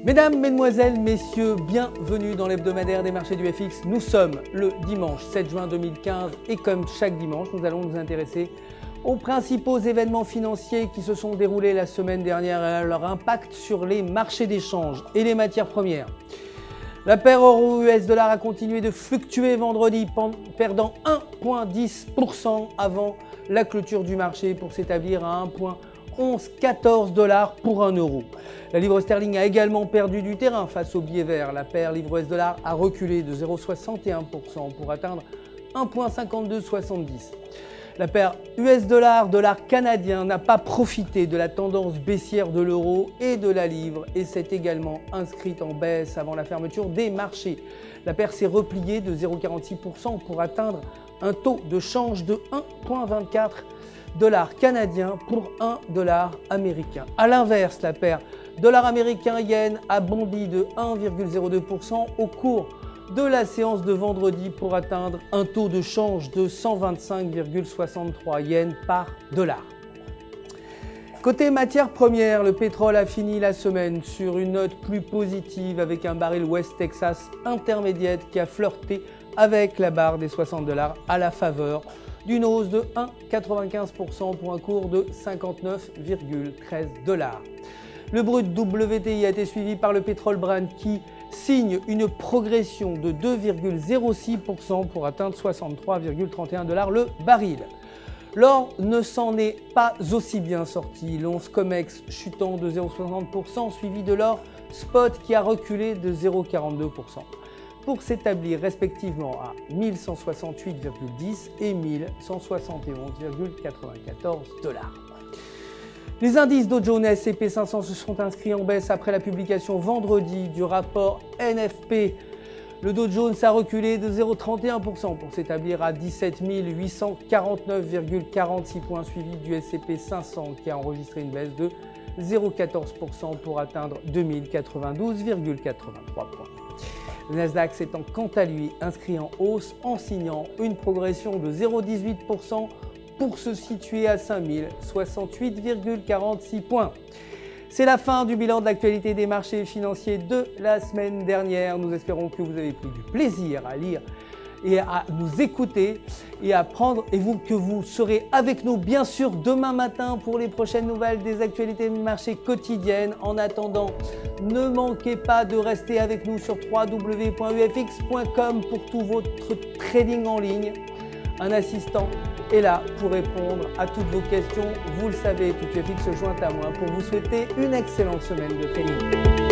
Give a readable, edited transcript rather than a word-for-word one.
Mesdames, Mesdemoiselles, Messieurs, bienvenue dans l'hebdomadaire des marchés du FX. Nous sommes le dimanche 7 juin 2015 et comme chaque dimanche, nous allons nous intéresser aux principaux événements financiers qui se sont déroulés la semaine dernière et à leur impact sur les marchés d'échange et les matières premières. La paire euro-US$ a continué de fluctuer vendredi, perdant 1,10% avant la clôture du marché pour s'établir à 1,1114$ pour 1 euro. La livre sterling a également perdu du terrain face au billet vert. La paire livre-US$ a reculé de 0,61% pour atteindre 1,5270. La paire US$, canadien n'a pas profité de la tendance baissière de l'euro et de la livre et s'est également inscrite en baisse avant la fermeture des marchés. La paire s'est repliée de 0,46% pour atteindre un taux de change de 1,24$ canadien pour 1 dollar américain. A l'inverse, la paire dollar américain-yen a bondi de 1,02% au cours de la séance de vendredi pour atteindre un taux de change de 125,63 yens par dollar. Côté matières premières, le pétrole a fini la semaine sur une note plus positive avec un baril West Texas intermédiaire qui a flirté avec la barre des $60 à la faveur d'une hausse de 1,95% pour un cours de 59,13$. Le brut WTI a été suivi par le pétrole Brent qui signe une progression de 2,06% pour atteindre 63,31$ le baril. L'or ne s'en est pas aussi bien sorti, l'once COMEX chutant de 0,60% suivi de l'or spot qui a reculé de 0,42% pour s'établir respectivement à 1168,10 et 1171,94$. Les indices Dow Jones et S&P 500 se sont inscrits en baisse après la publication vendredi du rapport NFP. Le Dow Jones a reculé de 0,31% pour s'établir à 17 849,46 points, suivi du S&P 500 qui a enregistré une baisse de 0,14% pour atteindre 2092,83 points. Le Nasdaq s'étant quant à lui inscrit en hausse en signant une progression de 0,18% pour se situer à 5068,46 points. C'est la fin du bilan de l'actualité des marchés financiers de la semaine dernière. Nous espérons que vous avez pris du plaisir à lire et à nous écouter et à prendre que vous serez avec nous bien sûr demain matin pour les prochaines nouvelles des actualités des marchés quotidiennes. En attendant, ne manquez pas de rester avec nous sur www.ufx.com pour tout votre trading en ligne. Un assistant est là pour répondre à toutes vos questions. Vous le savez, tout UFX se joint à moi pour vous souhaiter une excellente semaine de trading.